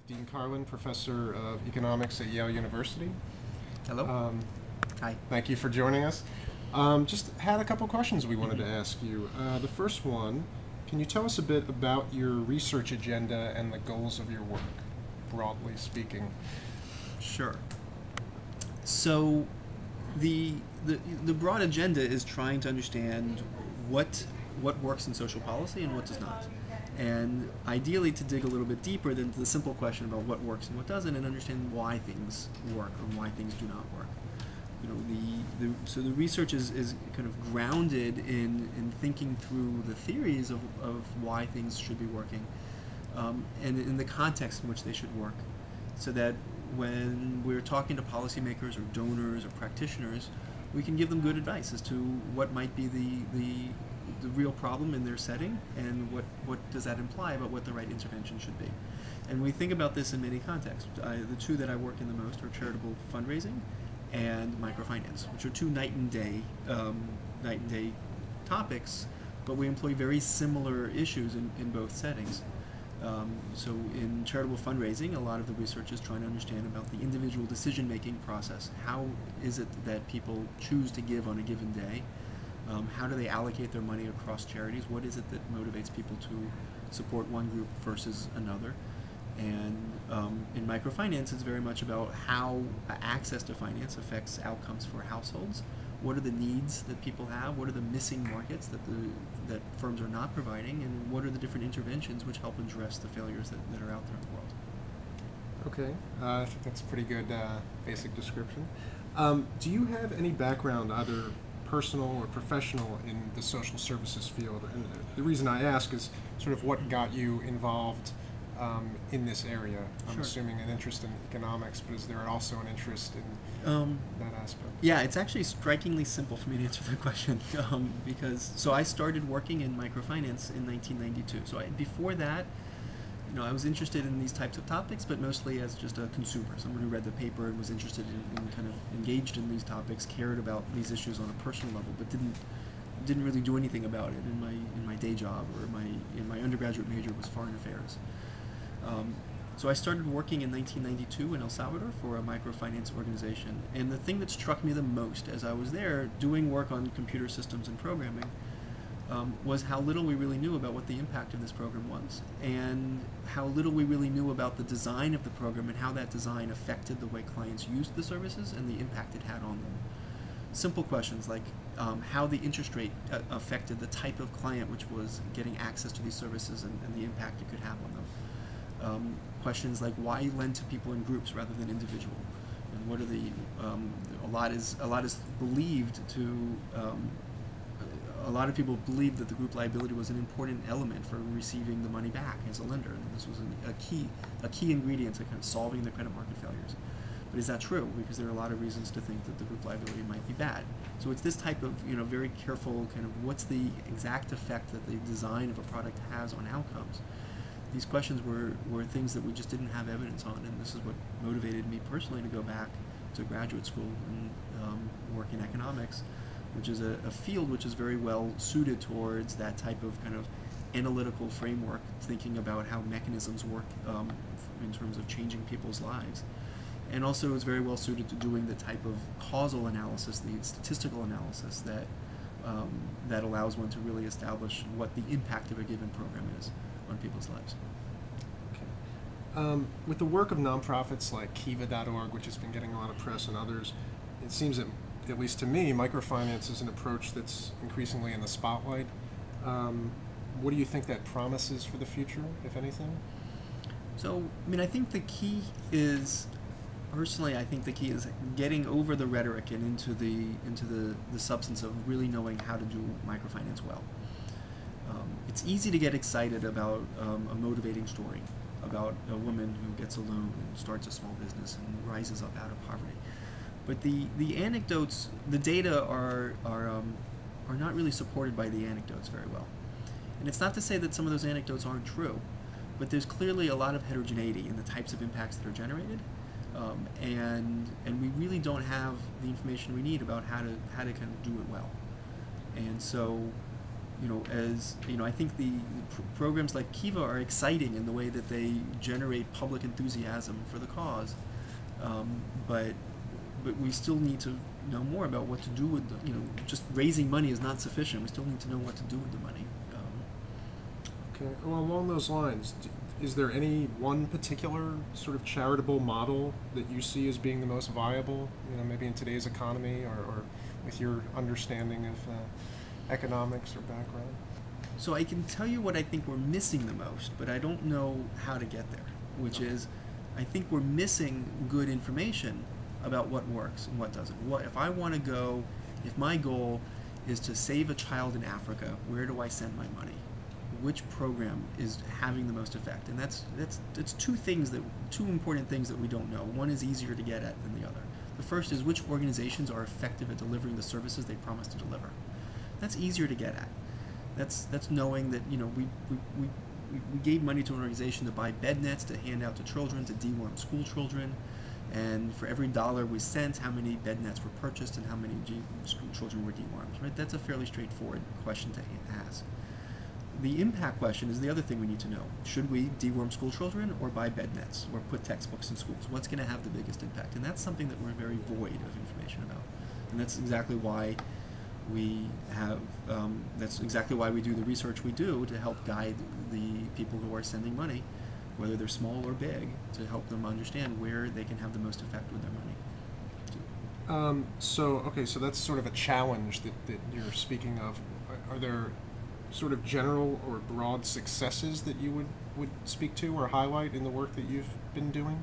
Dean Karlan, Professor of Economics at Yale University. Hello. Hi. Thank you for joining us. Just had a couple questions we wanted to ask you. The first one, can you tell us a bit about your research agenda and the goals of your work, broadly speaking? Sure. So, the broad agenda is trying to understand what works in social policy and what does not, and ideally to dig a little bit deeper than the simple question about what works and what doesn't, and understand why things work or why things do not work. You know, so the research is kind of grounded in thinking through the theories of why things should be working, and in the context in which they should work, so that when we're talking to policymakers or donors or practitioners, we can give them good advice as to what might be the real problem in their setting, and what does that imply about what the right intervention should be. And we think about this in many contexts. The two that I work in the most are charitable fundraising and microfinance, which are two night and day topics, but we employ very similar issues in both settings. So in charitable fundraising, a lot of the research is trying to understand about the individual decision-making process. How is it that people choose to give on a given day? How do they allocate their money across charities? What is it that motivates people to support one group versus another? And in microfinance, it's very much about how access to finance affects outcomes for households. What are the needs that people have? What are the missing markets that firms are not providing? And what are the different interventions which help address the failures that are out there in the world? Okay, I think that's a pretty good basic description. Do you have any background, either personal or professional, in the social services field? And the reason I ask is sort of what got you involved in this area. I'm Sure. assuming an interest in economics, but is there also an interest in that aspect? Yeah, it's actually strikingly simple for me to answer that question, because I started working in microfinance in 1992. So before that, I was interested in these types of topics, but mostly as just a consumer, someone who read the paper and was interested in kind of engaged in these topics, cared about these issues on a personal level, but didn't really do anything about it in my day job, or in my undergraduate major was foreign affairs. So I started working in 1992 in El Salvador for a microfinance organization, and the thing that struck me the most as I was there doing work on computer systems and programming was how little we really knew about what the impact of this program was, and how little we really knew about the design of the program and how that design affected the way clients used the services and the impact it had on them. Simple questions like how the interest rate affected the type of client which was getting access to these services, and the impact it could have on them. Questions like why lend to people in groups rather than individual, and what are a lot is believed to a lot of people believe that the group liability was an important element for receiving the money back as a lender, and this was a key ingredient to kind of solving the credit market failures. But is that true? Because there are a lot of reasons to think that the group liability might be bad. So it's this type of very careful kind of what's the exact effect that the design of a product has on outcomes. These questions were things that we just didn't have evidence on, and this is what motivated me personally to go back to graduate school and work in economics, which is a field which is very well suited towards that type of kind of analytical framework, thinking about how mechanisms work in terms of changing people's lives. And also is very well suited to doing the type of causal analysis, the statistical analysis that allows one to really establish what the impact of a given program is on people's lives. Okay. With the work of nonprofits like Kiva.org, which has been getting a lot of press, and others, it seems that, at least to me, microfinance is an approach that's increasingly in the spotlight. What do you think that promises for the future, if anything? So, I think the key is, personally, I think the key is getting over the rhetoric and into the substance of really knowing how to do microfinance well. It's easy to get excited about a motivating story about a woman who gets a loan and starts a small business and rises up out of poverty. But the anecdotes, the data are not really supported by the anecdotes very well. And it's not to say that some of those anecdotes aren't true, but there's clearly a lot of heterogeneity in the types of impacts that are generated, and we really don't have the information we need about how to kind of do it well. And so I think the programs like Kiva are exciting in the way that they generate public enthusiasm for the cause, but we still need to know more about what to do with the, just raising money is not sufficient. We still need to know what to do with the money. Okay. Well, along those lines, is there any one particular sort of charitable model that you see as being the most viable, maybe in today's economy, or with your understanding of economics or background? So I can tell you what I think we're missing the most, but I don't know how to get there, which is I think we're missing good information about what works and what doesn't. If my goal is to save a child in Africa, where do I send my money? Which program is having the most effect? And that's two important things that we don't know. One is easier to get at than the other. The first is which organizations are effective at delivering the services they promise to deliver. That's easier to get at. That's knowing that we gave money to an organization to buy bed nets to hand out to children, to deworm school children, and for every dollar we sent, how many bed nets were purchased and how many school children were dewormed. Right? That's a fairly straightforward question to ask. The impact question is the other thing we need to know. Should we deworm school children or buy bed nets or put textbooks in schools? What's going to have the biggest impact? And that's something that we're very void of information about. And that's exactly why we do the research we do to help guide the people who are sending money, whether they're small or big, to help them understand where they can have the most effect with their money. So that's sort of a challenge that you're speaking of. Are there sort of general or broad successes that you would speak to or highlight in the work that you've been doing?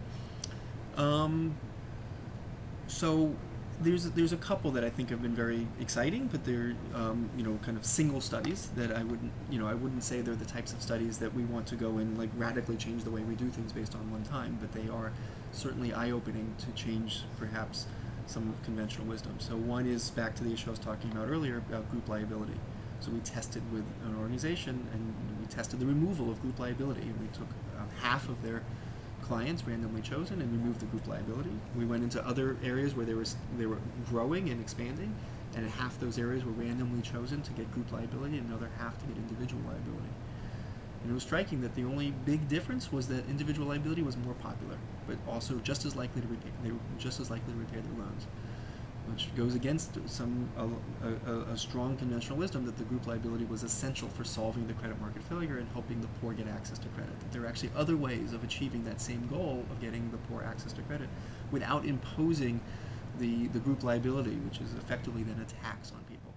So there's a couple that I think have been very exciting, but they're kind of single studies that I wouldn't say they're the types of studies that we want to go and like radically change the way we do things based on one time, but they are certainly eye-opening to change perhaps some of conventional wisdom. So one is back to the issue I was talking about earlier about group liability. So we tested with an organization and we tested the removal of group liability. We took half of their clients randomly chosen and removed the group liability. We went into other areas where they were growing and expanding, and half those areas were randomly chosen to get group liability and another half to get individual liability. And it was striking that the only big difference was that individual liability was more popular, but also just as likely to repay their loans, which goes against a strong conventional wisdom that the group liability was essential for solving the credit market failure and helping the poor get access to credit. That there are actually other ways of achieving that same goal of getting the poor access to credit without imposing the group liability, which is effectively then a tax on people.